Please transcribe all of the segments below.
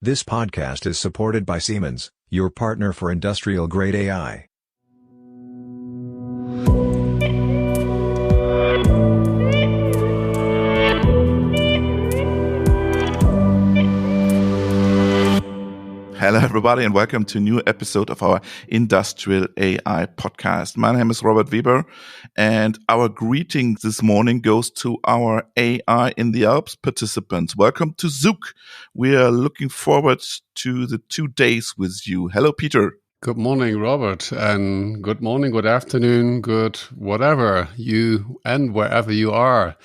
This podcast is supported by Siemens, your partner for industrial-grade AI. Hello, everybody, and welcome to a new episode of our Industrial AI podcast. My name is Robert Weber, and our greeting this morning goes to our AI in the Alps participants. Welcome to Zug. We are looking forward to the 2 days with you. Hello, Peter. Good morning, Robert, and good morning, good afternoon, good whatever you and wherever you are.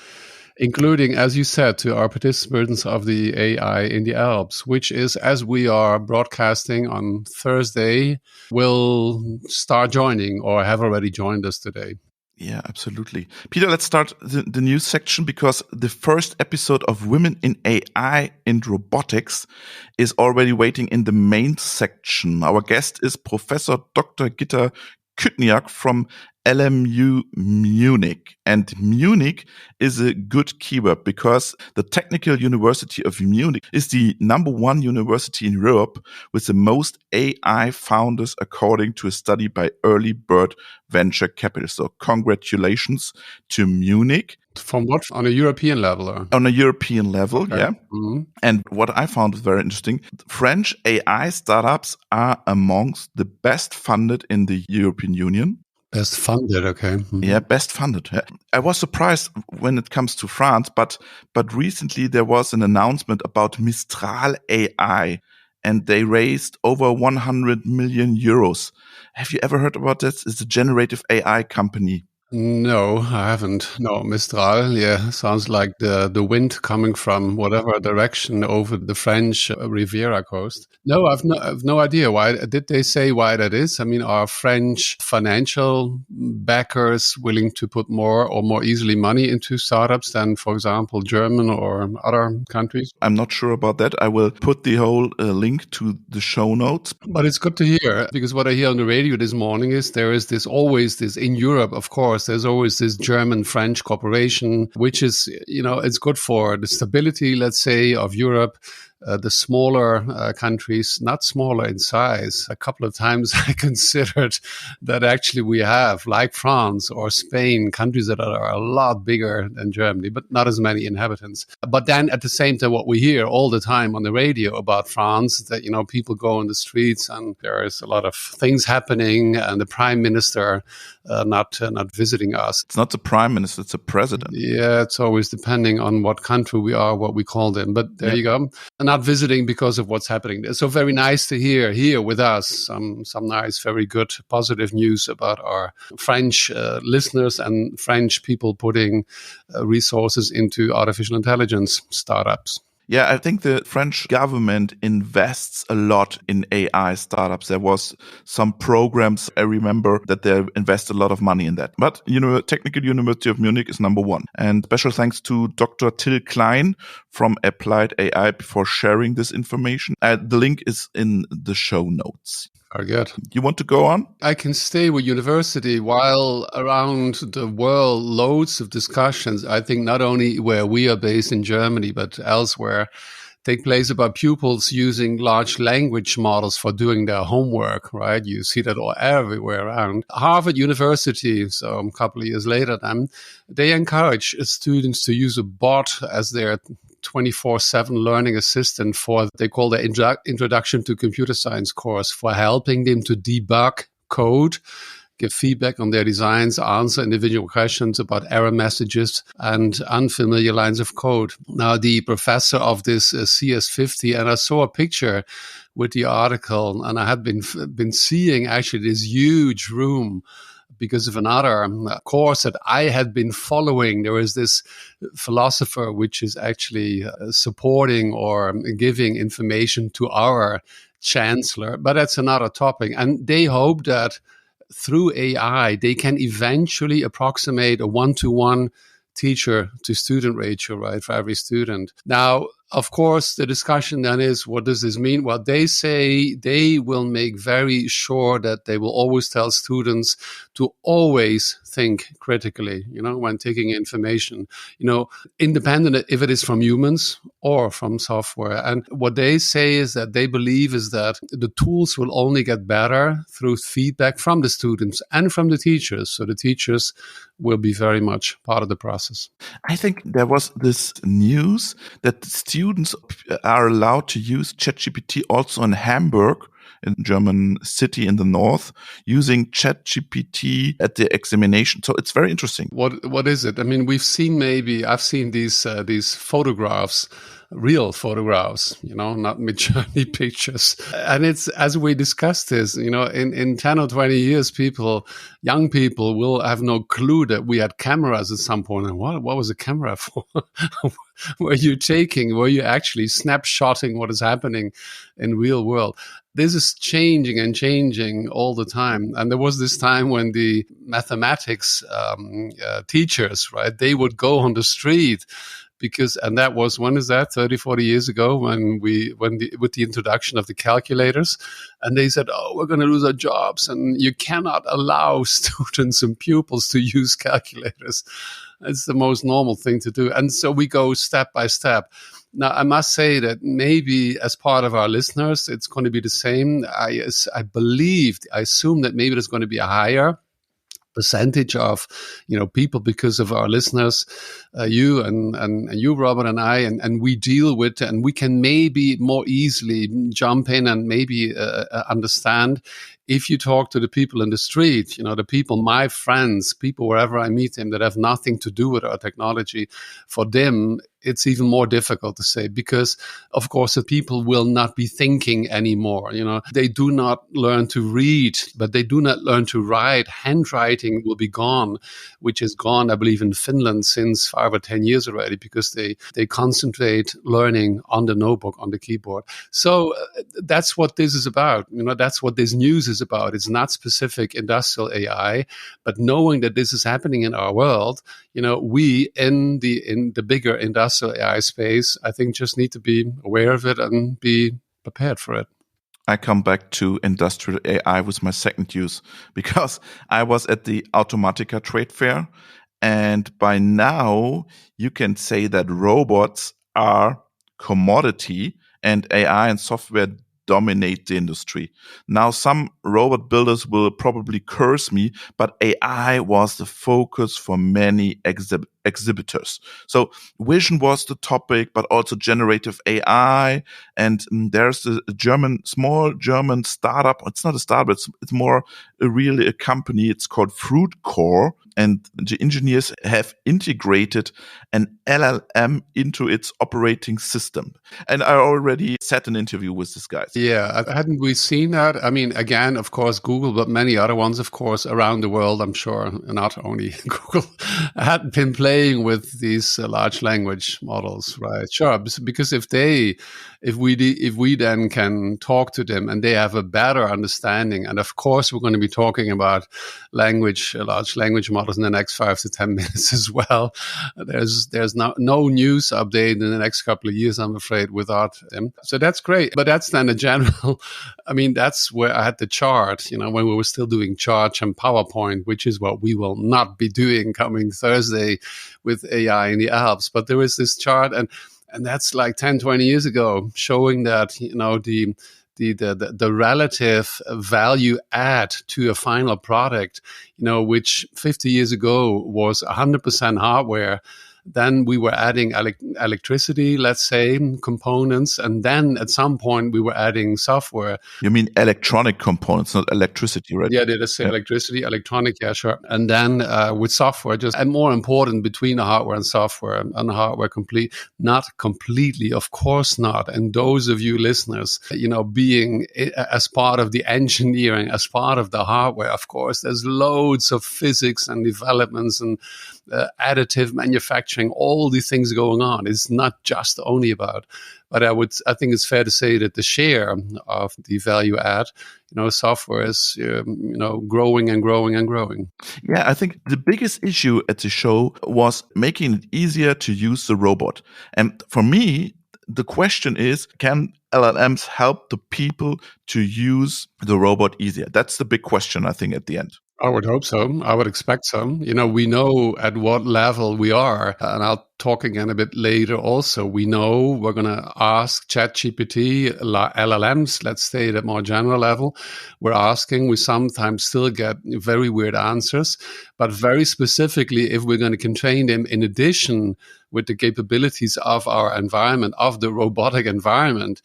Including, as you said, to our participants of the AI in the Alps, which is, as we are broadcasting on Thursday, will start joining or have already joined us today. Yeah, absolutely. Peter, let's start the news section because the first episode of Women in AI and Robotics is already waiting in the main section. Our guest is Professor Dr. Gitta Kutyniok from LMU Munich. And Munich is a good keyword because the Technical University of Munich is the #1 university in Europe with the most AI founders according to a study by Early Bird Venture Capital. So congratulations to Munich. From what? On a European level? Or? On a European level, okay. Yeah. Mm-hmm. And what I found very interesting, French AI startups are amongst the best funded in the European Union. Best funded, okay. Mm-hmm. Yeah, best funded. I was surprised when it comes to France, but recently there was an announcement about Mistral AI, and they raised over 100 million euros. Have you ever heard about this? It's a generative AI company. No, I haven't. No, Mistral, yeah, sounds like the wind coming from whatever direction over the French Riviera coast. No, I've no idea why. Did they say why that is? I mean, are French financial backers willing to put more or more easily money into startups than, for example, German or other countries? I'm not sure about that. I will put the whole link to the show notes. But it's good to hear, because what I hear on the radio this morning is there is always this in Europe, of course, there's always this German-French cooperation, which is, it's good for the stability, let's say, of Europe. The smaller countries, not smaller in size. A couple of times I considered that actually we have, like France or Spain, countries that are a lot bigger than Germany, but not as many inhabitants. But then at the same time, what we hear all the time on the radio about France, that, people go on the streets and there is a lot of things happening and the prime minister not visiting us. It's not the prime minister, it's the president. Yeah, it's always depending on what country we are, what we call them. But there you go. And not visiting because of what's happening there. So very nice to hear here with us some nice, very good, positive news about our French listeners and French people putting resources into artificial intelligence startups. Yeah, I think the French government invests a lot in AI startups. There was some programs, I remember, that they invest a lot of money in that. But, Technical University of Munich is #1. And special thanks to Dr. Till Klein from Applied AI for sharing this information. The link is in the show notes. Very good. You want to go on? I can stay with university while around the world, loads of discussions, I think not only where we are based in Germany, but elsewhere, take place about pupils using large language models for doing their homework, right? You see that all everywhere around. Harvard University, so a couple of years later then, they encourage students to use a bot as their 24/7 learning assistant for, they call the Introduction to Computer Science course, for helping them to debug code, give feedback on their designs, answer individual questions about error messages and unfamiliar lines of code. Now, the professor of this CS50, and I saw a picture with the article, and I had been seeing actually this huge room because of another course that I had been following. There is this philosopher which is actually supporting or giving information to our chancellor, but that's another topic. And they hope that through AI, they can eventually approximate a 1-to-1 teacher to student ratio, right, for every student. Now, of course, the discussion then is, what does this mean? Well, they say they will make very sure that they will always tell students to always think critically, when taking information, independent if it is from humans or from software. And what they say is that they believe is that the tools will only get better through feedback from the students and from the teachers. So the teachers will be very much part of the process. I think there was this news that students are allowed to use ChatGPT also in Hamburg, in German city in the north, using ChatGPT at the examination. So it's very interesting. What is it? I mean, I've seen these photographs, real photographs, not mid-journey pictures. And it's, as we discussed this, in 10 or 20 years, young people will have no clue that we had cameras at some point. And what was a camera for? Were you actually snapshotting what is happening in real world? This is changing all the time. And there was this time when the mathematics teachers, right, they would go on the street and that was, when is that, 30, 40 years ago, with the introduction of the calculators, and they said, we're going to lose our jobs, and you cannot allow students and pupils to use calculators. It's the most normal thing to do. And so we go step by step. Now, I must say that maybe as part of our listeners, it's going to be the same. I assume that maybe there's going to be a higher percentage of, people, because of our listeners, you and you, Robert, and I, and we deal with, and we can maybe more easily jump in and maybe understand. If you talk to the people in the street, the people, my friends, people wherever I meet them that have nothing to do with our technology, for them, it's even more difficult to say, because, of course, the people will not be thinking anymore. They do not learn to read, but they do not learn to write. Handwriting will be gone, which is gone, I believe, in Finland since 5 or 10 years already, because they concentrate learning on the notebook, on the keyboard. So that's what this is about. That's what this news is about. It's not specific industrial AI, but knowing that this is happening in our world, we in the bigger industrial AI space, I think, just need to be aware of it and be prepared for it. I come back to industrial AI with my second use, because I was at the Automatica trade fair, and by now you can say that robots are commodity and AI and software dominate the industry. Now, some robot builders will probably curse me, but AI was the focus for many exhibitors. So vision was the topic, but also generative AI. And there's a small German startup. It's not a startup. It's more really a company. It's called FruitCore. And the engineers have integrated an LLM into its operating system. And I already set an interview with this guy. Yeah, hadn't we seen that? I mean, again, of course, Google, but many other ones, of course, around the world, I'm sure, not only Google, had been playing with these large language models, right? Sure, because if we then can talk to them and they have a better understanding, and of course, we're going to be talking about large language models in the next 5 to 10 minutes as well. There's no news update in the next couple of years, I'm afraid, without them. So that's great. But that's then a general, that's where I had the chart, when we were still doing charts and PowerPoint, which is what we will not be doing coming Thursday with AI in the Alps. But there is this chart, and that's like 10, 20 years ago, showing that, the relative value add to a final product, which 50 years ago was 100% hardware. Then we were adding electricity, let's say, components. And then at some point we were adding software. You mean electronic components, not electricity, right? Yeah, they just say electricity, electronic, yeah, sure. And then with software, and more important, between the hardware and software, and the hardware not completely, of course not. And those of you listeners, being as part of the engineering, as part of the hardware, of course, there's loads of physics and developments and additive manufacturing, all these things going on. It's not just only about, but I think it's fair to say that the share of the value add, software is, growing and growing and growing. Yeah, I think the biggest issue at the show was making it easier to use the robot. And for me, the question is, can LLMs help the people to use the robot easier? That's the big question, I think, at the end. I would hope so. I would expect so. We know at what level we are, and I'll talk again a bit later also. We know we're going to ask ChatGPT, LLMs, let's say at a more general level. We sometimes still get very weird answers, but very specifically, if we're going to train them in addition with the capabilities of our environment, of the robotic environment,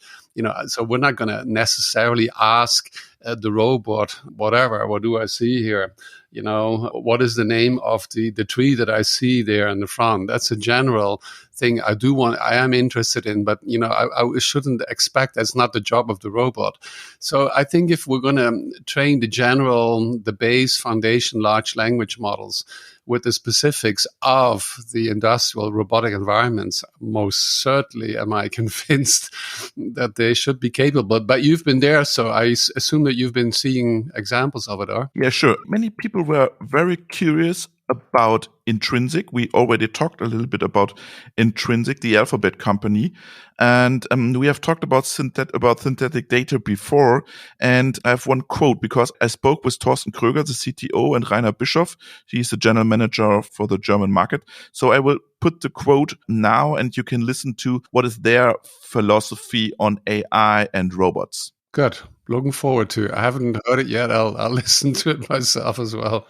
so we're not going to necessarily ask the robot, whatever, what do I see here? What is the name of the tree that I see there in the front? That's a general thing I am interested in, but, I shouldn't expect that's not the job of the robot. So I think if we're going to train the base foundation large language models with the specifics of the industrial robotic environments, most certainly am I convinced that they should be capable. But you've been there, so I assume that you've been seeing examples of it, or? Yeah, sure. Many people were very curious about Intrinsic. We already talked a little bit about Intrinsic, the Alphabet company. And we have talked about synthetic data before. And I have one quote, because I spoke with Thorsten Kröger, the CTO, and Rainer Bischoff. He's the general manager for the German market. So I will put the quote now, and you can listen to what is their philosophy on AI and robots. Good. Looking forward to it. I haven't heard it yet. I'll listen to it myself as well.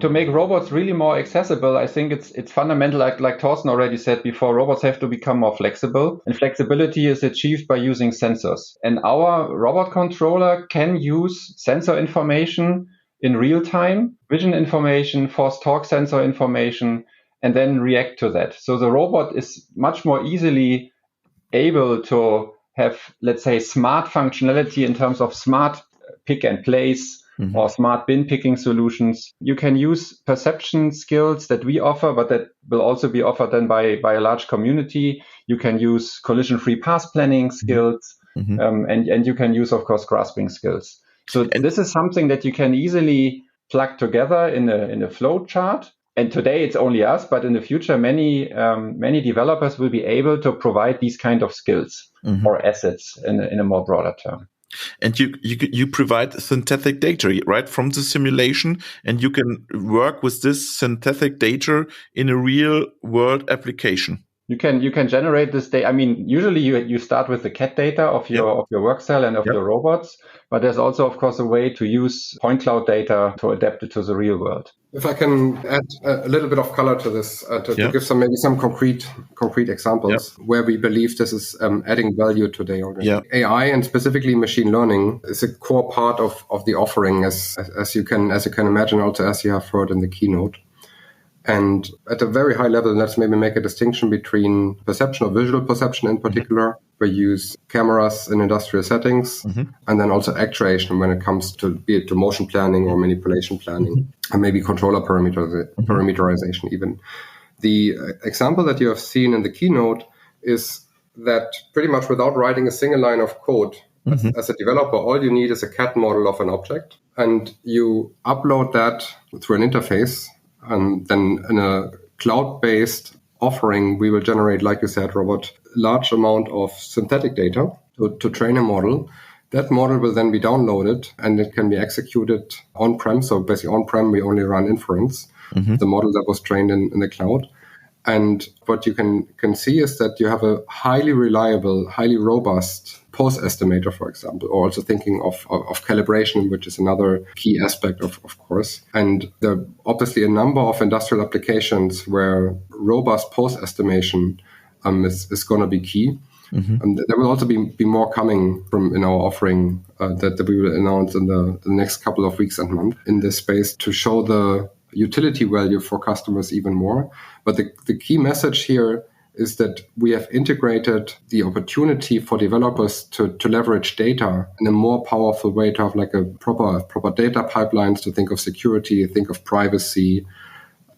To make robots really more accessible, I think it's fundamental, like Thorsten already said before, robots have to become more flexible, and flexibility is achieved by using sensors. And our robot controller can use sensor information in real time, vision information, force torque sensor information, and then react to that. So the robot is much more easily able to have, let's say, smart functionality in terms of smart pick and place, or smart bin picking solutions. You can use perception skills that we offer, but that will also be offered then by a large community. You can use collision-free path planning skills, and you can use, of course, grasping skills. So this is something that you can easily plug together in a flow chart. And today it's only us, but in the future, many developers will be able to provide these kind of skills or assets in a more broader term. And you provide synthetic data, right, from the simulation, and you can work with this synthetic data in a real world application. You can generate this data. I mean, usually you start with the CAD data of your work cell and of your robots, but there's also, of course, a way to use point cloud data to adapt it to the real world. If I can add a little bit of color to this, to give some concrete examples where we believe this is adding value today already. AI and specifically machine learning is a core part of the offering, as you can imagine, also as you have heard in the keynote. And at a very high level, let's maybe make a distinction between perception or visual perception in particular. We use cameras in industrial settings, and then also actuation when it comes to be it to motion planning or manipulation planning, and maybe controller parameterization even. The example that you have seen in the keynote is that pretty much without writing a single line of code, as a developer, all you need is a CAD model of an object, and you upload that through an interface. And then in a cloud-based offering, we will generate, like you said, Robert, large amount of synthetic data to train a model. That model will then be downloaded and it can be executed on-prem. So basically on-prem, we only run inference, the model that was trained in the cloud. And what you can see is that you have a highly reliable, highly robust pose estimator, for example, or also thinking of calibration, which is another key aspect, of course. And there are obviously a number of industrial applications where robust pose estimation is going to be key. And there will also be more coming from in our offering that we will announce in the next couple of weeks and months in this space to show the utility value for customers even more. But the key message here is that we have integrated the opportunity for developers to leverage data in a more powerful way, to have like a proper data pipelines, to think of security, think of privacy,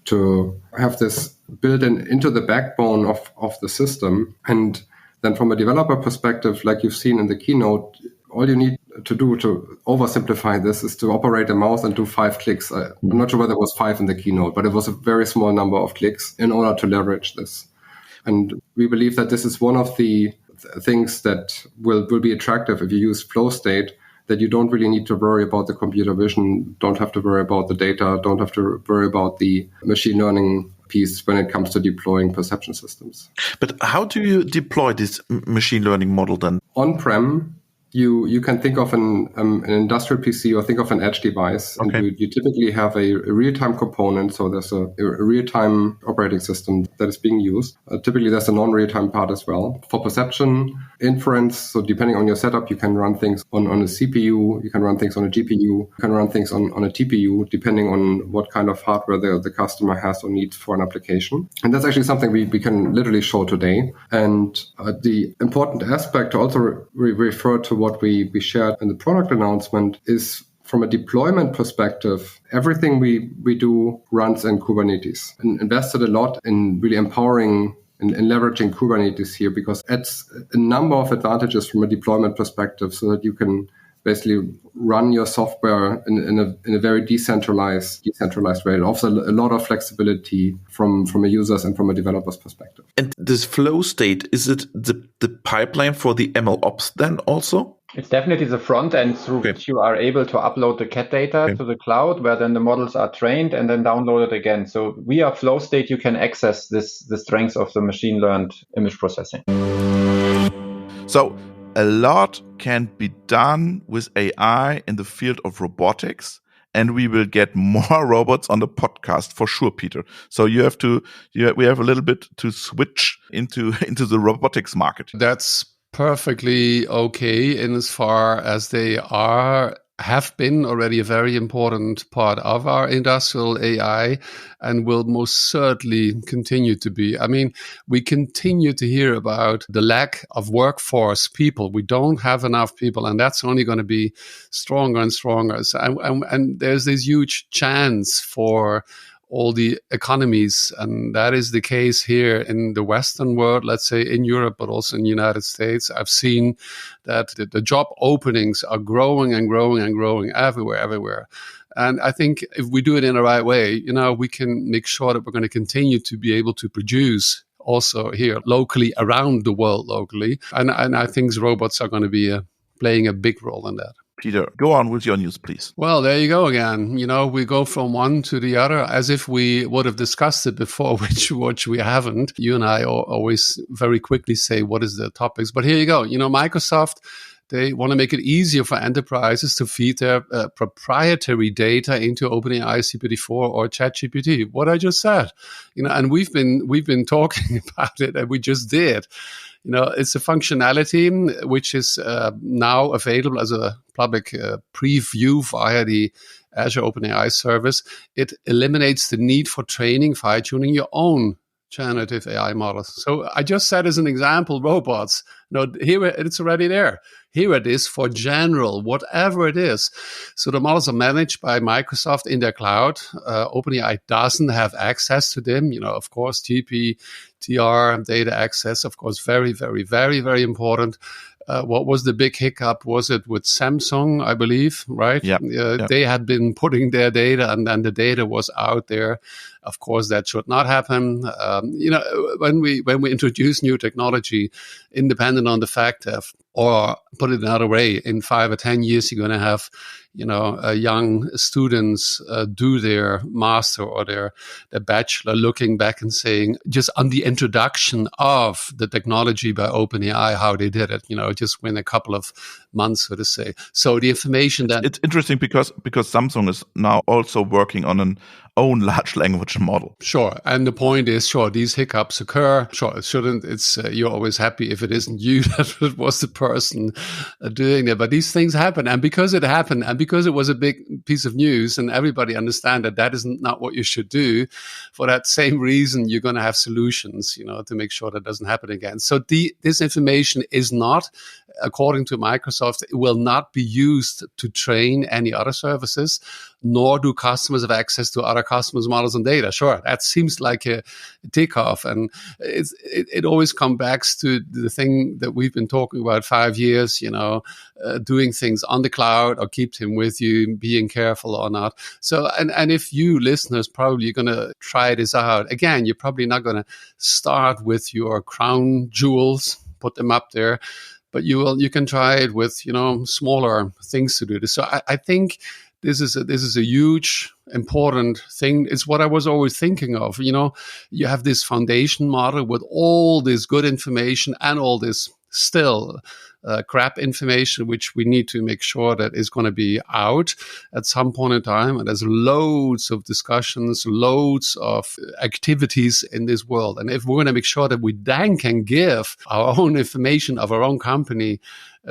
to have this built into the backbone of the system. And then from a developer perspective, like you've seen in the keynote, all you need to do to oversimplify this is to operate a mouse and do 5 clicks. I'm not sure whether it was 5 in the keynote, but it was a very small number of clicks in order to leverage this. And we believe that this is one of the things that will be attractive if you use flow state, that you don't really need to worry about the computer vision, don't have to worry about the data, don't have to worry about the machine learning piece when it comes to deploying perception systems. But how do you deploy this machine learning model then? On-prem, you can think of an industrial PC or think of an edge device. Okay. And you typically have a real-time component. So there's a real-time operating system that is being used. Typically, there's a non-real-time part as well. For perception, inference, so depending on your setup, you can run things on a CPU, you can run things on a GPU, you can run things on a TPU, depending on what kind of hardware the customer has or needs for an application. And that's actually something we can literally show today. And the important aspect to also refer to what we shared in the product announcement is, from a deployment perspective, everything we do runs in Kubernetes, and invested a lot in really empowering and leveraging Kubernetes here, because it's a number of advantages from a deployment perspective, so that you can basically run your software in a very decentralized way. It offers a lot of flexibility from a user's and from a developer's perspective. And this flow state, is it the pipeline for the ML ops then also? It's definitely the front end through which you are able to upload the CAT data to the cloud, where then the models are trained and then downloaded again. So via flow state, you can access the strengths of the machine learned image processing. So a lot can be done with AI in the field of robotics, and we will get more robots on the podcast for sure, Peter. So we have a little bit to switch into the robotics market. That's perfectly okay in as far as they have been already a very important part of our industrial AI and will most certainly continue to be. I mean, we continue to hear about the lack of workforce people. We don't have enough people, and that's only going to be stronger and stronger. So, and there's this huge chance for all the economies. And that is the case here in the Western world, let's say in Europe, but also in the United States. I've seen that the job openings are growing and growing and growing everywhere. And I think if we do it in the right way, we can make sure that we're going to continue to be able to produce also here locally, around the world locally. And I think robots are going to be playing a big role in that. Peter, go on with your news, please. Well, there you go again. We go from one to the other as if we would have discussed it before, which we haven't. You and I always very quickly say, what is the topics? But here you go. Microsoft, they want to make it easier for enterprises to feed their proprietary data into OpenAI GPT-4 or ChatGPT. What I just said, and we've been talking about it, and we just did. It's a functionality which is now available as a public preview via the Azure OpenAI service. It eliminates the need for training, fine-tuning your own generative AI models. So I just said as an example, robots. Here it's already there. Here it is for general, whatever it is. So the models are managed by Microsoft in their cloud. OpenAI doesn't have access to them. Of course, GPTR data access, of course, very, very, very, very important. What was the big hiccup? Was it with Samsung, I believe, right? Yeah. They had been putting their data, and then the data was out there. Of course, that should not happen. When we introduce new technology, independent on the fact of, or put it another way, in 5 or 10 years, you're going to have, young students do their master or their bachelor, looking back and saying, just on the introduction of the technology by OpenAI, how they did it, just within a couple of months, so to say. So the information that it's interesting because Samsung is now also working on an own large language model. Sure. And the point is, sure, these hiccups occur. Sure, it shouldn't. It's you're always happy if it isn't you that it was the person doing it. But these things happen. And because it happened, and because it was a big piece of news, and everybody understand that is not what you should do, for that same reason, you're going to have solutions, to make sure that doesn't happen again. So this information is not, according to Microsoft, it will not be used to train any other services. nor do customers have access to other customers' models and data. Sure, that seems like a tick off. And it always comes back to the thing that we've been talking about 5 years, doing things on the cloud or keep them with you, being careful or not. So, and if you listeners probably going to try this out, again, you're probably not going to start with your crown jewels, put them up there, but you can try it with, smaller things to do this. So I think this is a huge, important thing. It's what I was always thinking of. You have this foundation model with all this good information and all this still crap information, which we need to make sure that is going to be out at some point in time. And there's loads of discussions, loads of activities in this world. And if we're going to make sure that we then can give our own information of our own company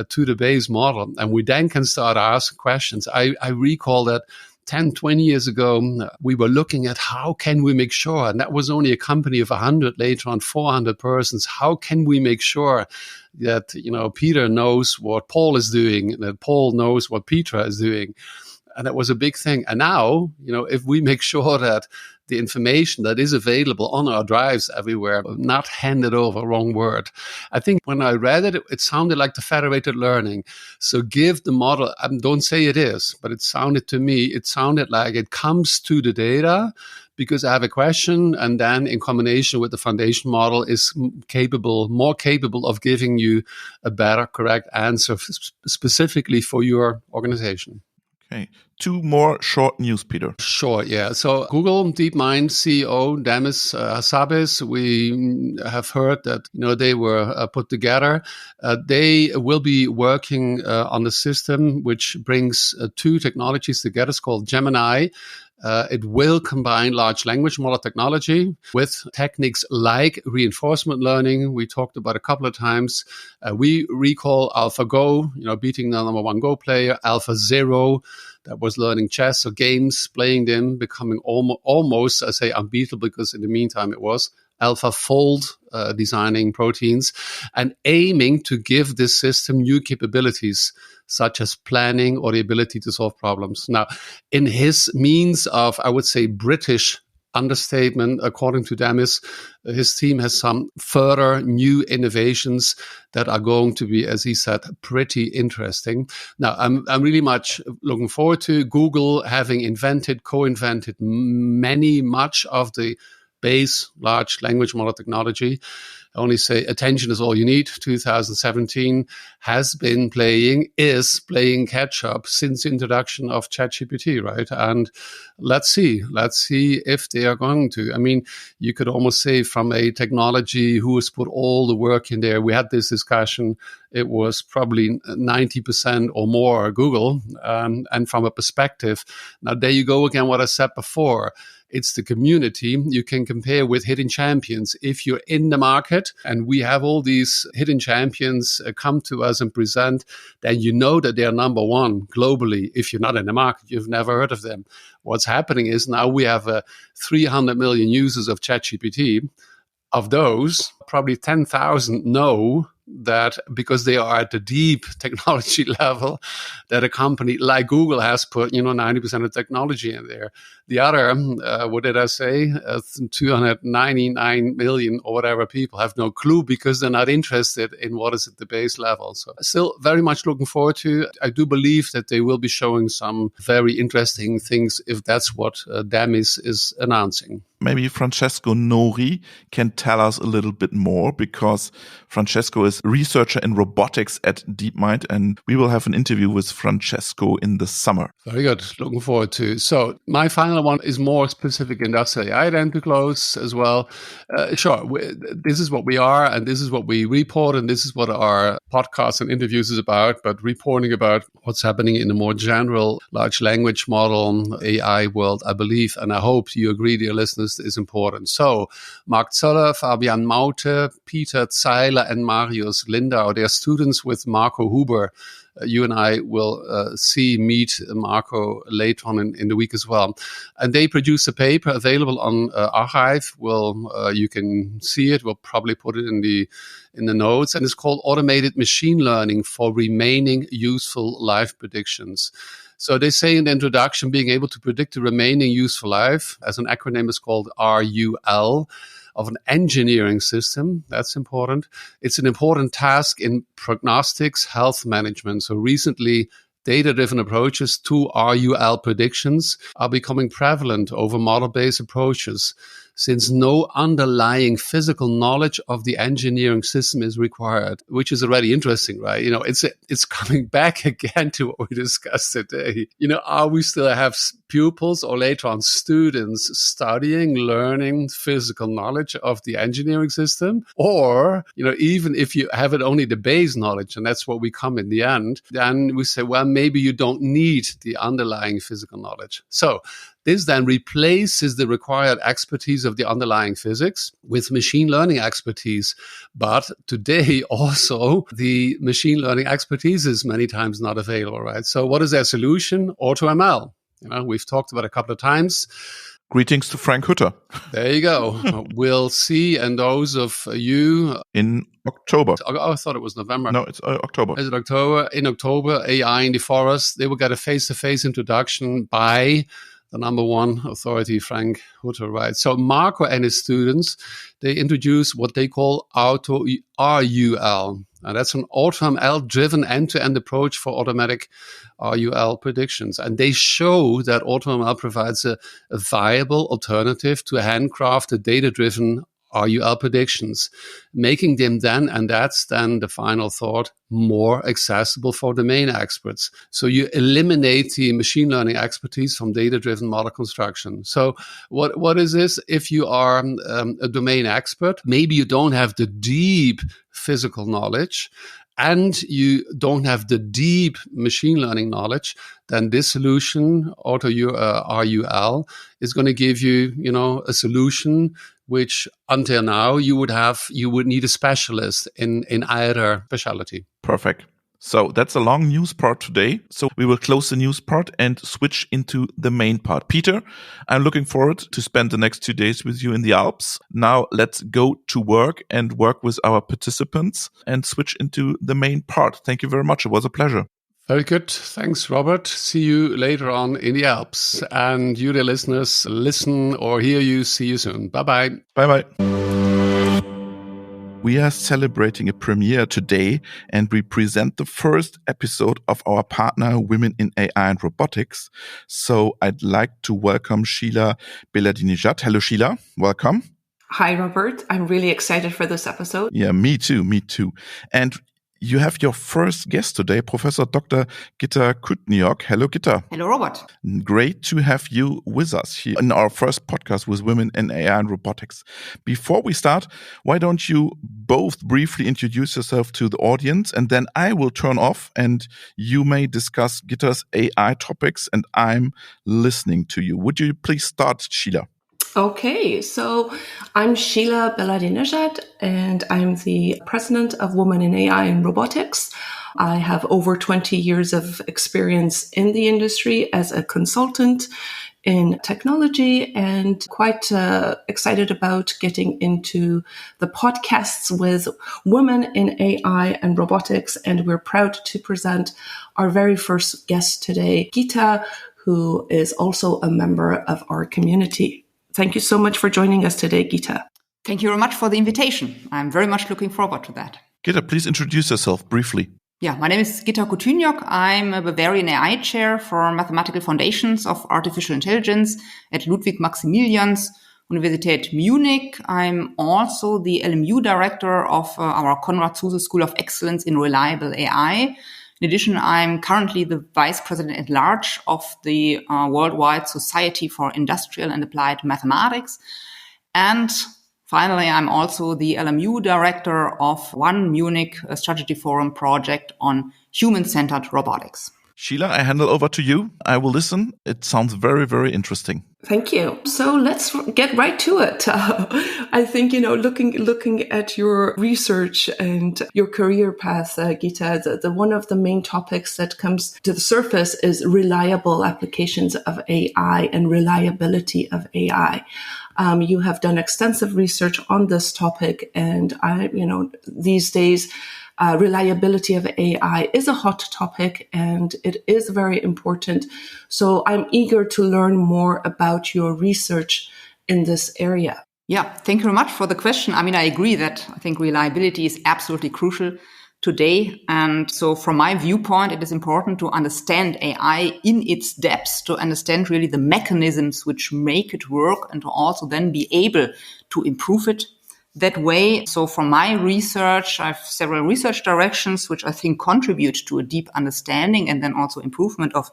to the base model, and we then can start asking questions. I recall that 10, 20 years ago, we were looking at how can we make sure, and that was only a company of 100, later on 400 persons, how can we make sure that, Peter knows what Paul is doing, and that Paul knows what Petra is doing. And that was a big thing. And now, if we make sure that the information that is available on our drives everywhere, not handed over, wrong word. I think when I read it, it sounded like the federated learning. So give the model, don't say it is, but it sounded like it comes to the data because I have a question, and then in combination with the foundation model is more capable of giving you a better, correct answer specifically for your organization. Okay. 2 more short news, Peter. Sure, yeah. So Google DeepMind CEO Demis Hassabis, we have heard that they were put together. They will be working on the system which brings 2 technologies together. It's called Gemini. It will combine large language model technology with techniques like reinforcement learning. We talked about a couple of times. We recall AlphaGo, beating the number 1 Go player, AlphaZero, that was learning chess or games, playing them, becoming almost, I say, unbeatable because in the meantime it was. AlphaFold, designing proteins, and aiming to give this system new capabilities, such as planning or the ability to solve problems. Now, in his means of, I would say, British understatement, according to Demis, his team has some further new innovations that are going to be, as he said, pretty interesting. Now, I'm really much looking forward to Google having co-invented much of the base large language model technology. I only say attention is all you need. 2017 is playing catch up since the introduction of ChatGPT, right? And let's see if they are going to. I mean, you could almost say from a technology who has put all the work in there. We had this discussion. It was probably 90% or more Google. And from a perspective, now there you go again, what I said before. It's the community you can compare with hidden champions. If you're in the market and we have all these hidden champions come to us and present, then you know that they're number 1 globally. If you're not in the market, you've never heard of them. What's happening is now we have 300 million users of ChatGPT. Of those, probably 10,000 know that because they are at the deep technology level that a company like Google has put, 90% of technology in there. The other, what did I say? 299 million or whatever people have no clue because they're not interested in what is at the base level. So still very much looking forward to. I do believe that they will be showing some very interesting things if that's what Demis is announcing. Maybe Francesco Nori can tell us a little bit more, because Francesco is a researcher in robotics at DeepMind, and we will have an interview with Francesco in the summer. Very good. Looking forward to. So my final one is more specific industrial AI then to close as well. Sure, this is what we are, and this is what we report, and this is what our podcast and interviews is about, but reporting about what's happening in the more general large language model AI world, I believe, and I hope you agree, dear listeners, is important. So Mark Zoller, Fabian Maute, Peter Zeiler and Marius Lindau. They are students with Marco Huber. You and I will meet Marco later on in the week as well. And they produce a paper available on Archive. You can see it. We'll probably put it in the notes. And it's called Automated Machine Learning for Remaining Useful Life Predictions. So they say in the introduction, being able to predict the remaining useful life, as an acronym is called RUL, of an engineering system. That's important. It's an important task in prognostics, health management. So recently, data-driven approaches to RUL predictions are becoming prevalent over model-based approaches, since no underlying physical knowledge of the engineering system is required, which is already interesting, right? It's coming back again to what we discussed today. Are we still have pupils or later on students studying, learning physical knowledge of the engineering system? Or, even if you have it only the base knowledge, and that's what we come in the end, then we say, well, maybe you don't need the underlying physical knowledge. So this then replaces the required expertise of the underlying physics with machine learning expertise. But today also the machine learning expertise is many times not available, right? So what is their solution? AutoML. We've talked about it a couple of times. Greetings to Frank Hutter. There you go. We'll see. And those of you... In October. Oh, I thought it was November. No, it's October. Is it October? In October, AI in the Forest. They will get a face-to-face introduction by the number one authority, Frank Hutter, right? So Marco and his students, they introduce what they call RUL. And that's an AutoML-driven end-to-end approach for automatic RUL predictions. And they show that AutoML provides a viable alternative to handcrafted data-driven RUL predictions, making them then, and that's then the final thought, more accessible for domain experts. So you eliminate the machine learning expertise from data-driven model construction. So what is this? If you are a domain expert, maybe you don't have the deep physical knowledge and you don't have the deep machine learning knowledge, then this solution, RUL, is going to give you, a solution which until now you would need a specialist in either specialty. Perfect. So that's a long news part today. So we will close the news part and switch into the main part. Peter, I'm looking forward to spend the next 2 days with you in the Alps. Now let's go to work and work with our participants and switch into the main part. Thank you very much. It was a pleasure. Very good. Thanks, Robert. See you later on in the Alps. And you, the listeners, listen or hear you. See you soon. Bye-bye. Bye-bye. We are celebrating a premiere today, and we present the first episode of our partner, Women in AI and Robotics. So I'd like to welcome Sheila Beladinejad. Hello, Sheila. Welcome. Hi, Robert. I'm really excited for this episode. Yeah, me too. And you have your first guest today, Professor Dr. Gitta Kutyniok. Hello, Gitta. Hello, Robert. Great to have you with us here in our first podcast with Women in AI and Robotics. Before we start, why don't you both briefly introduce yourself to the audience, and then I will turn off and you may discuss Gitta's AI topics and I'm listening to you. Would you please start, Sheila? Okay, so I'm Sheila Beladinejad, and I'm the president of Women in AI and Robotics. I have over 20 years of experience in the industry as a consultant in technology, and quite excited about getting into the podcasts with Women in AI and Robotics. And we're proud to present our very first guest today, Gitta, who is also a member of our community. Thank you so much for joining us today, Gitta. Thank you very much for the invitation. I'm very much looking forward to that. Gitta, please introduce yourself briefly. Yeah, my name is Gitta Kutyniok. I'm a Bavarian AI chair for mathematical foundations of artificial intelligence at Ludwig Maximilians Universität Munich. I'm also the LMU director of our Konrad Zuse School of Excellence in Reliable AI. In addition, I'm currently the vice president at large of the Worldwide Society for Industrial and Applied Mathematics. And finally, I'm also the LMU director of One Munich Strategy Forum project on human-centered robotics. Sheila, I hand it over to you. I will listen. It sounds very, very interesting. Thank you. So let's get right to it. I think, looking at your research and your career path, Gitta, the one of the main topics that comes to the surface is reliable applications of AI and reliability of AI. You have done extensive research on this topic, and these days, reliability of AI is a hot topic and it is very important. So I'm eager to learn more about your research in this area. Yeah, thank you very much for the question. I mean, I agree that I think reliability is absolutely crucial today. And so from my viewpoint, it is important to understand AI in its depths, to understand really the mechanisms which make it work and to also then be able to improve it that way. So from my research, I have several research directions which I think contribute to a deep understanding and then also improvement of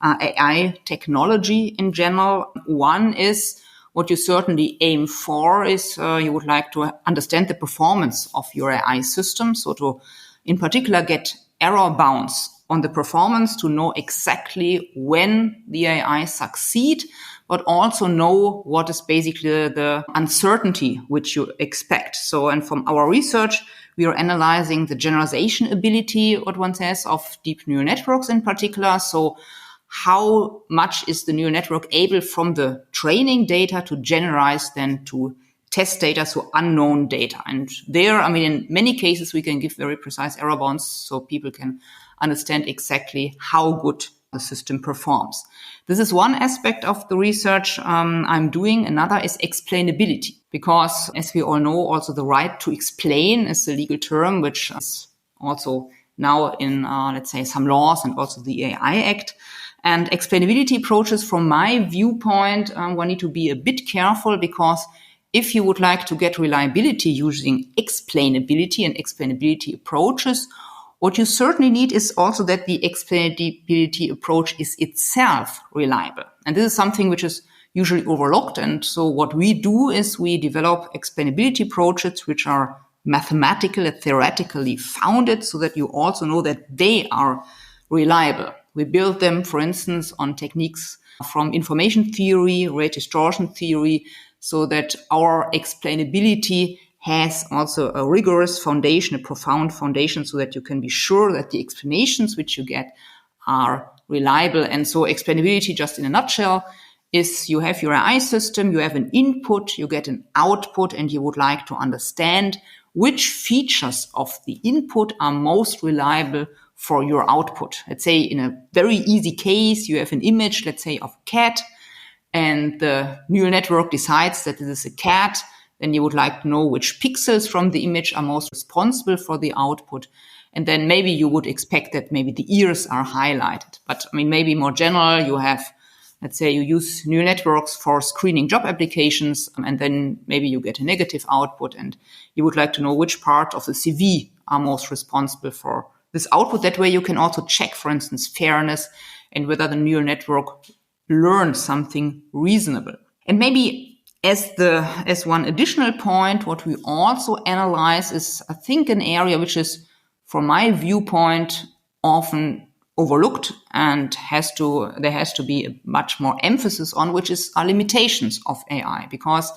AI technology in general. One is what you certainly aim for is you would like to understand the performance of your AI system. So to, in particular, get error bounds on the performance to know exactly when the AI succeed, but also know what is basically the uncertainty which you expect. So, and from our research, we are analyzing the generalization ability, what one says, of deep neural networks in particular. So how much is the neural network able from the training data to generalize then to test data, so unknown data. And there, I mean, in many cases, we can give very precise error bounds so people can understand exactly how good the system performs. This is one aspect of the research I'm doing. Another is explainability, because as we all know, also the right to explain is the legal term, which is also now in, let's say, some laws and also the AI Act. And explainability approaches, from my viewpoint, one need to be a bit careful, because if you would like to get reliability using explainability and explainability approaches, what you certainly need is also that the explainability approach is itself reliable. And this is something which is usually overlooked. And so what we do is we develop explainability approaches which are mathematically and theoretically founded, so that you also know that they are reliable. We build them, for instance, on techniques from information theory, rate distortion theory, so that our explainability has also a rigorous foundation, a profound foundation, so that you can be sure that the explanations which you get are reliable. And so explainability, just in a nutshell, is you have your AI system, you have an input, you get an output, and you would like to understand which features of the input are most reliable for your output. Let's say in a very easy case, you have an image, let's say, of a cat, and the neural network decides that this is a cat. Then you would like to know which pixels from the image are most responsible for the output. And then maybe you would expect that maybe the ears are highlighted. But I mean, maybe more general, you have, let's say you use neural networks for screening job applications, and then maybe you get a negative output, and you would like to know which part of the CV are most responsible for this output. That way you can also check, for instance, fairness and whether the neural network learns something reasonable. And maybe as one additional point, what we also analyze is, I think, an area which is, from my viewpoint, often overlooked and there has to be much more emphasis on, which is our limitations of AI, because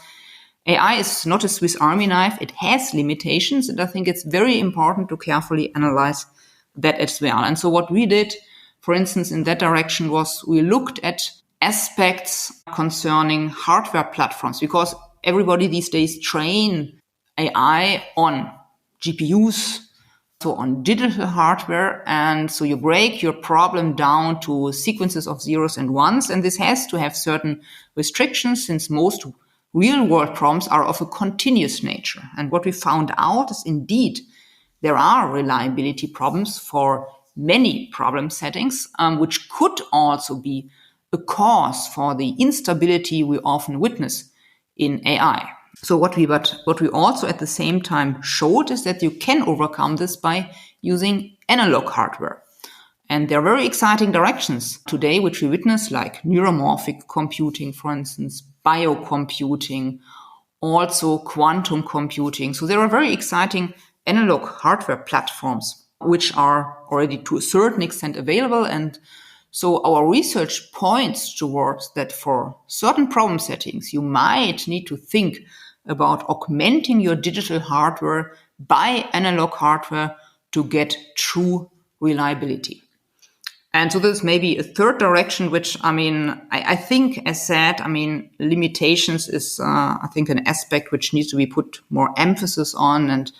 AI is not a Swiss Army knife. It has limitations, and I think it's very important to carefully analyze that as well. And so what we did, for instance, in that direction was we looked at aspects concerning hardware platforms, because everybody these days train AI on GPUs, so on digital hardware. And so you break your problem down to sequences of zeros and ones. And this has to have certain restrictions, since most real world problems are of a continuous nature. And what we found out is, indeed, there are reliability problems for many problem settings, which could also be a cause for the instability we often witness in AI. So what we also at the same time showed is that you can overcome this by using analog hardware. And there are very exciting directions today which we witness, like neuromorphic computing, for instance, biocomputing, also quantum computing. So there are very exciting analog hardware platforms which are already to a certain extent available. And so our research points towards that for certain problem settings, you might need to think about augmenting your digital hardware by analog hardware to get true reliability. And so this may be a third direction, which, I think, as said, limitations is, I think, an aspect which needs to be put more emphasis on. And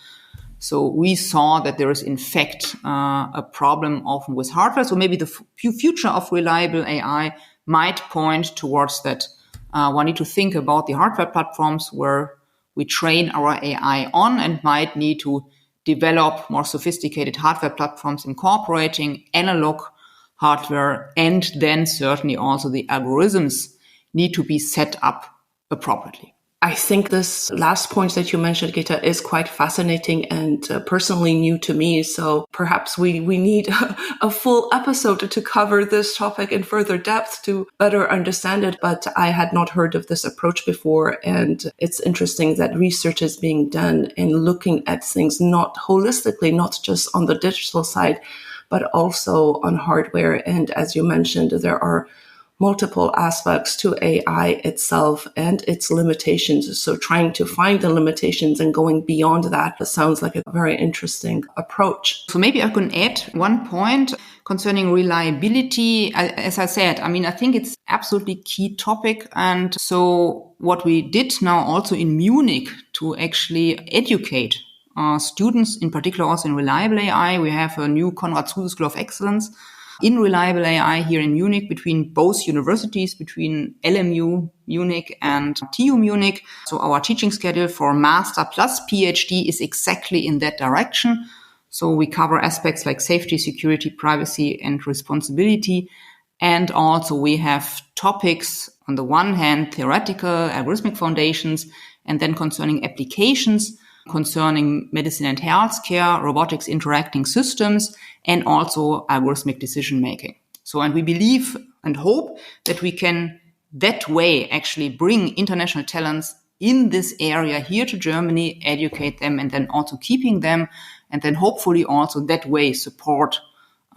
so we saw that there is, in fact, a problem often with hardware. So maybe the future of reliable AI might point towards that. One need to think about the hardware platforms where we train our AI on, and might need to develop more sophisticated hardware platforms incorporating analog hardware, and then certainly also the algorithms need to be set up appropriately. I think this last point that you mentioned, Gitta, is quite fascinating and personally new to me. So perhaps we need a full episode to cover this topic in further depth to better understand it. But I had not heard of this approach before. And it's interesting that research is being done in looking at things not holistically, not just on the digital side, but also on hardware. And as you mentioned, there are multiple aspects to AI itself and its limitations. So trying to find the limitations and going beyond that sounds like a very interesting approach. So maybe I can add one point concerning reliability. As I said, I think it's absolutely key topic. And so what we did now also in Munich to actually educate students, in particular also in reliable AI, we have a new Konrad Zuse School of Excellence in reliable AI here in Munich between both universities, between LMU Munich and TU Munich. So our teaching schedule for master plus PhD is exactly in that direction. So we cover aspects like safety, security, privacy, and responsibility. And also we have topics, on the one hand, theoretical, algorithmic foundations, and then concerning applications, concerning medicine and healthcare, robotics interacting systems, and also algorithmic decision making. So, and we believe and hope that we can that way actually bring international talents in this area here to Germany, educate them, and then also keeping them, and then hopefully also that way support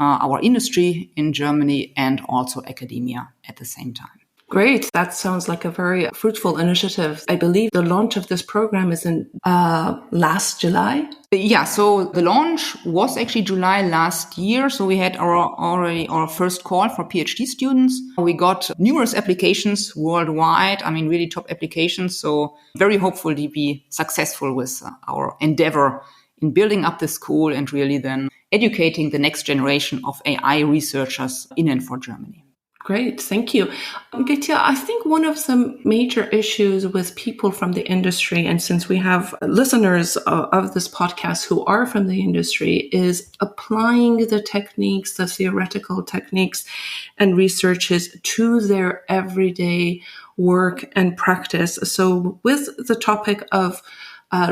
our industry in Germany and also academia at the same time. Great. That sounds like a very fruitful initiative. I believe the launch of this program is in last July. Yeah, so the launch was actually July last year. So we had already our first call for PhD students. We got numerous applications worldwide. Really top applications. So very hopeful to be successful with our endeavor in building up the school and really then educating the next generation of AI researchers in and for Germany. Great. Thank you. Gitta, I think one of the major issues with people from the industry, and since we have listeners of this podcast who are from the industry, is applying the techniques, the theoretical techniques and researches to their everyday work and practice. So with the topic of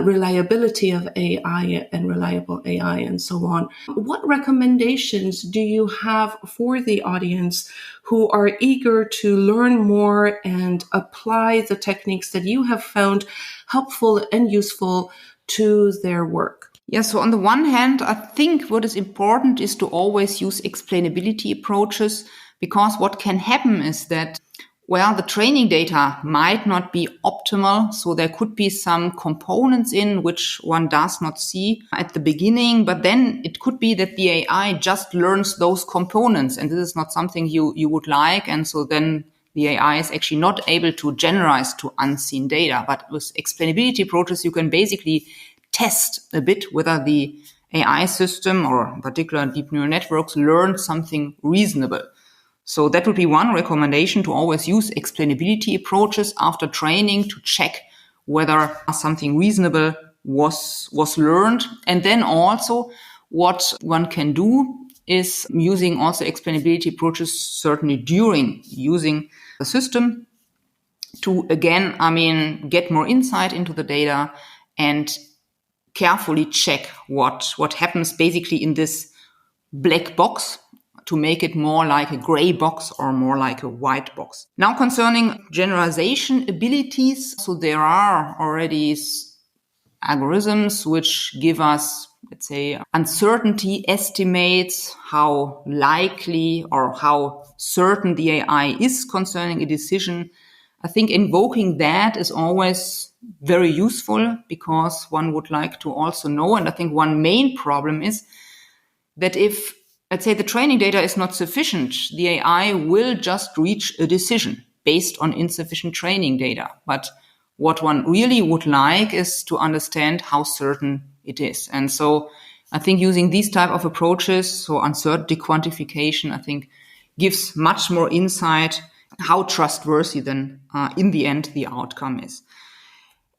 reliability of AI and reliable AI and so on, what recommendations do you have for the audience who are eager to learn more and apply the techniques that you have found helpful and useful to their work? Yeah, so on the one hand, I think what is important is to always use explainability approaches, because what can happen is that the training data might not be optimal. So there could be some components in which one does not see at the beginning, but then it could be that the AI just learns those components, and this is not something you would like. And so then the AI is actually not able to generalize to unseen data. But with explainability approaches, you can basically test a bit whether the AI system, or in particular deep neural networks, learn something reasonable. So that would be one recommendation, to always use explainability approaches after training to check whether something reasonable was learned. And then also what one can do is using also explainability approaches certainly during using the system to, again, get more insight into the data and carefully check what happens basically in this black box, to make it more like a gray box or more like a white box. Now, concerning generalization abilities, so there are already algorithms which give us let's say, uncertainty estimates, how likely or how certain the AI is concerning a decision. I think invoking that is always very useful because one would like to also know. And I think one main problem is that if, let's say, the training data is not sufficient, the AI will just reach a decision based on insufficient training data. But what one really would like is to understand how certain it is. And so I think using these type of approaches, so uncertainty quantification, I think gives much more insight how trustworthy then in the end the outcome is.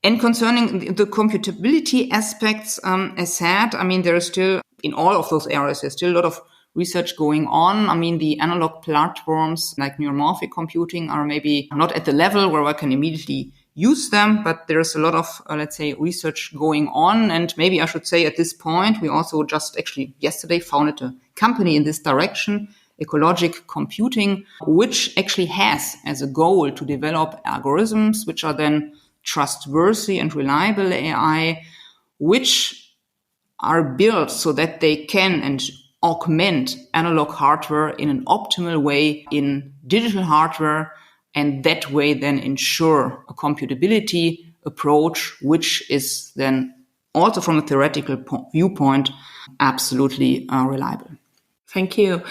And concerning the computability aspects, as said, I mean, there is still, in all of those areas, there's still a lot of research going on. I mean, the analog platforms like neuromorphic computing are maybe not at the level where I can immediately use them, but there's a lot of, let's say, research going on. And maybe I should say at this point, we also just actually yesterday founded a company in this direction, Ecologic Computing, which actually has as a goal to develop algorithms which are then trustworthy and reliable AI, which are built so that they can and augment analog hardware in an optimal way in digital hardware, and that way then ensure a computability approach, which is then also from a theoretical viewpoint, absolutely reliable. Thank you.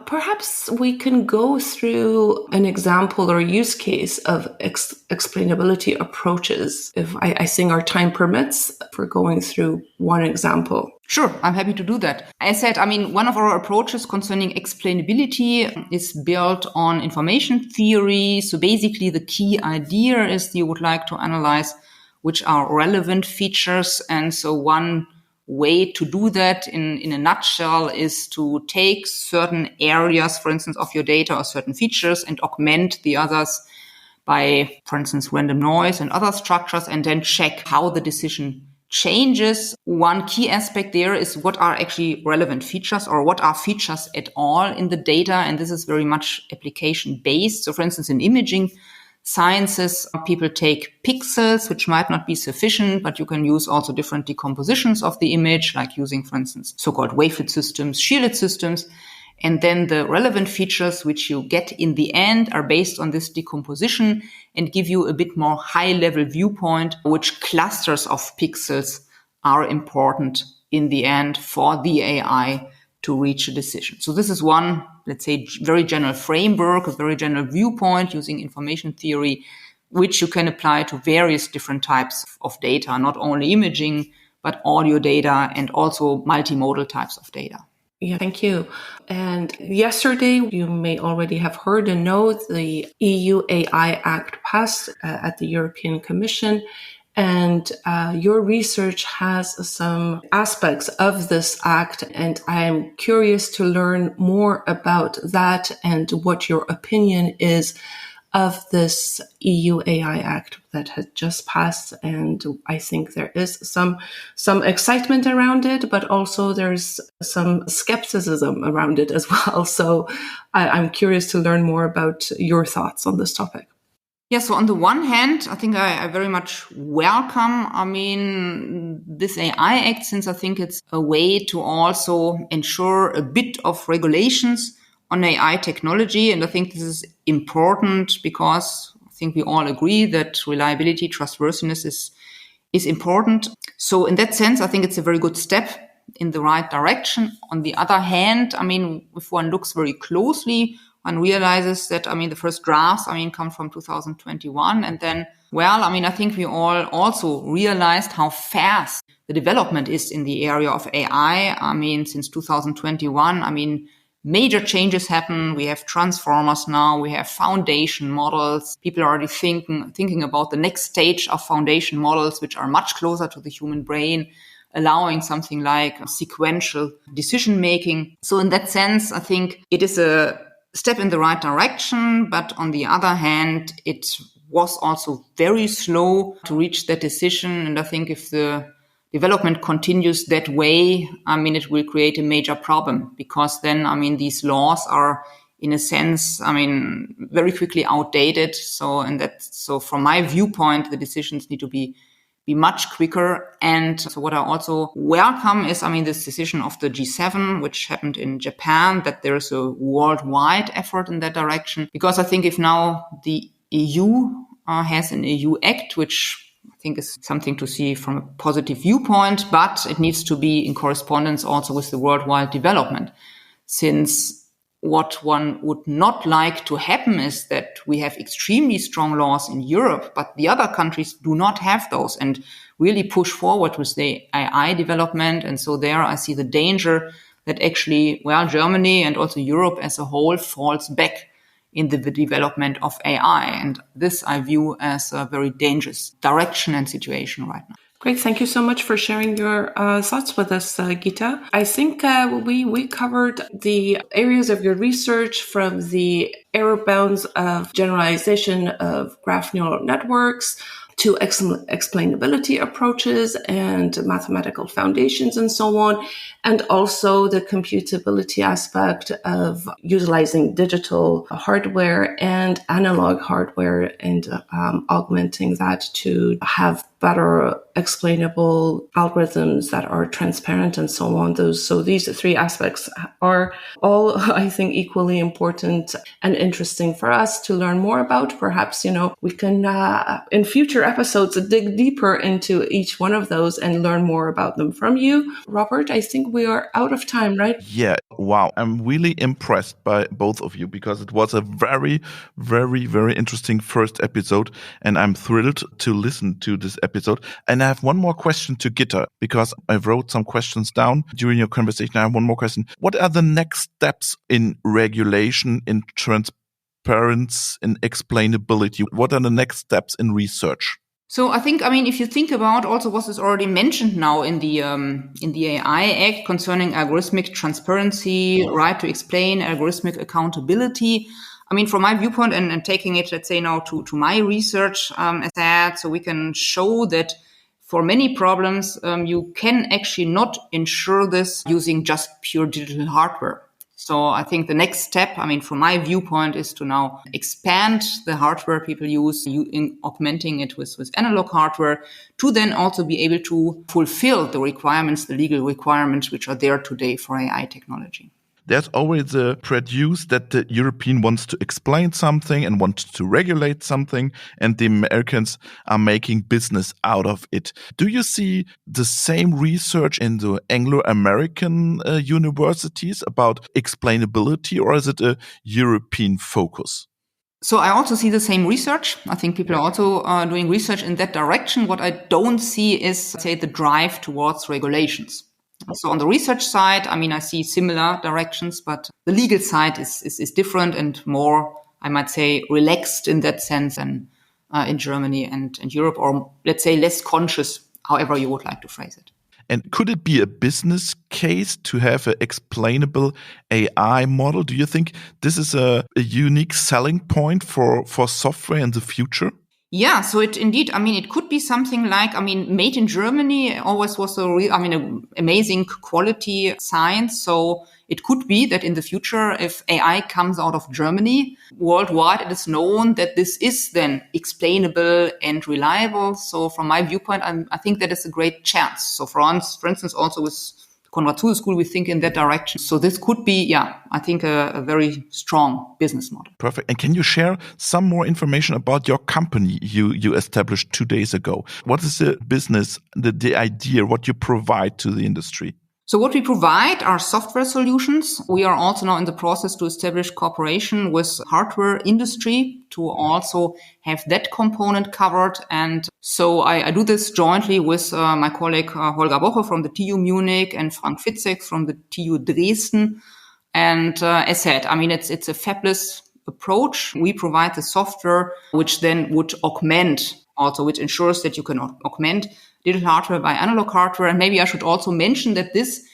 Perhaps we can go through an example or use case of explainability approaches, if I think our time permits, for going through one example. Sure, I'm happy to do that. As said, I mean, one of our approaches concerning explainability is built on information theory. So basically the key idea is you would like to analyze which are relevant features. And so one way to do that in a nutshell is to take certain areas, for instance, of your data or certain features and augment the others by, for instance, random noise and other structures, and then check how the decision changes. One key aspect there is what are actually relevant features, or what are features at all in the data. And this is very much application based. So for instance, in imaging sciences, people take pixels, which might not be sufficient, but you can use also different decompositions of the image, like using, for instance, so-called wavelet systems, shielded systems. And then the relevant features which you get in the end are based on this decomposition and give you a bit more high-level viewpoint, which clusters of pixels are important in the end for the AI to reach a decision. So this is one, let's say, very general framework, a very general viewpoint using information theory, which you can apply to various different types of data, not only imaging, but audio data and also multimodal types of data. Yeah, thank you. And yesterday, you may already have heard and know the EU AI Act passed at the European Commission. And your research has some aspects of this act, and I'm curious to learn more about that and what your opinion is of this EU AI Act that had just passed. And I think there is some excitement around it, but also there's some skepticism around it as well. So I'm curious to learn more about your thoughts on this topic. Yeah, so on the one hand, I think I very much welcome, this AI Act, since I think it's a way to also ensure a bit of regulations on AI technology. And I think this is important because I think we all agree that reliability, trustworthiness is important. So in that sense, I think it's a very good step in the right direction. On the other hand, if one looks very closely, one realizes that, the first drafts, come from 2021. And then, I think we all also realized how fast the development is in the area of AI. Since 2021, major changes happen. We have transformers now. We have foundation models. People are already thinking about the next stage of foundation models, which are much closer to the human brain, allowing something like sequential decision making. So in that sense, I think it is a step in the right direction, but on the other hand, it was also very slow to reach that decision. And I think if the development continues that way, it will create a major problem, because then, these laws are, in a sense, very quickly outdated. So from my viewpoint, the decisions need to be be much quicker. And so what I also welcome is, this decision of the G7, which happened in Japan, that there's a worldwide effort in that direction. Because I think if now the EU has an EU Act, which I think is something to see from a positive viewpoint, but it needs to be in correspondence also with the worldwide development. Since what one would not like to happen is that we have extremely strong laws in Europe, but the other countries do not have those and really push forward with the AI development. And so there I see the danger that actually, Germany and also Europe as a whole falls back in the development of AI. And this I view as a very dangerous direction and situation right now. Great. Thank you so much for sharing your thoughts with us, Gitta. I think we covered the areas of your research from the error bounds of generalization of graph neural networks to explainability approaches and mathematical foundations and so on, and also the computability aspect of utilizing digital hardware and analog hardware and augmenting that to have better explainable algorithms that are transparent and so on. So these three aspects are all, I think, equally important and interesting for us to learn more about. Perhaps, we can, in future episodes, dig deeper into each one of those and learn more about them from you. Robert, I think we are out of time, right? Yeah. Wow. I'm really impressed by both of you because it was a very, very, very interesting first episode. And I'm thrilled to listen to this episode. And I have one more question to Gitta because I wrote some questions down during your conversation. I have one more question. What are the next steps in regulation, in transparency, in explainability? What are the next steps in research? So I think, if you think about also what is already mentioned now in the AI Act concerning algorithmic transparency, right to explain, algorithmic accountability, from my viewpoint and taking it, let's say now to my research, as that, so we can show that for many problems, you can actually not ensure this using just pure digital hardware. So I think the next step, from my viewpoint, is to now expand the hardware people use, in augmenting it with analog hardware, to then also be able to fulfill the requirements, the legal requirements, which are there today for AI technology. There's always a prejudice that the European wants to explain something and wants to regulate something, and the Americans are making business out of it. Do you see the same research in the Anglo-American universities about explainability, or is it a European focus? So I also see the same research. I think people are also doing research in that direction. What I don't see is, say, the drive towards regulations. So on the research side, I see similar directions, but the legal side is different and more, I might say, relaxed in that sense than in Germany and Europe, or let's say less conscious, however you would like to phrase it. And could it be a business case to have an explainable AI model? Do you think this is a unique selling point for software in the future? Yeah, so it indeed, it could be something like, made in Germany always was an amazing quality science. So it could be that in the future, if AI comes out of Germany, worldwide, it is known that this is then explainable and reliable. So from my viewpoint, I think that is a great chance. So for instance, also with Konrad Zuse School, we think in that direction. So this could be, I think a very strong business model. Perfect. And can you share some more information about your company you established 2 days ago? What is the business, the idea, what you provide to the industry? So what we provide are software solutions. We are also now in the process to establish cooperation with hardware industry to also have that component covered. And so I do this jointly with my colleague Holger Boche from the TU Munich and Frank Fitzek from the TU Dresden. And as said, it's a fabless approach. We provide the software which then would augment also, which ensures that you can augment digital hardware by analog hardware. And maybe I should also mention that this,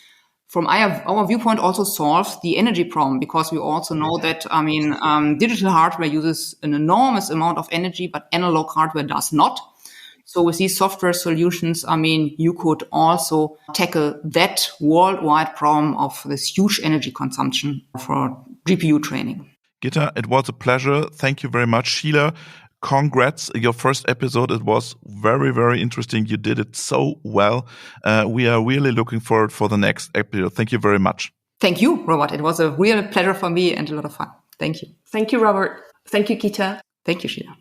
from our viewpoint, also solves the energy problem, because we also know that, digital hardware uses an enormous amount of energy, but analog hardware does not. So with these software solutions, you could also tackle that worldwide problem of this huge energy consumption for GPU training. Gitta, it was a pleasure. Thank you very much. Sheila, congrats. Your first episode, it was very, very interesting. You did it so well. We are really looking forward for the next episode. Thank you very much. Thank you, Robert. It was a real pleasure for me and a lot of fun. Thank you. Thank you, Robert. Thank you, Gitta. Thank you, Sheila.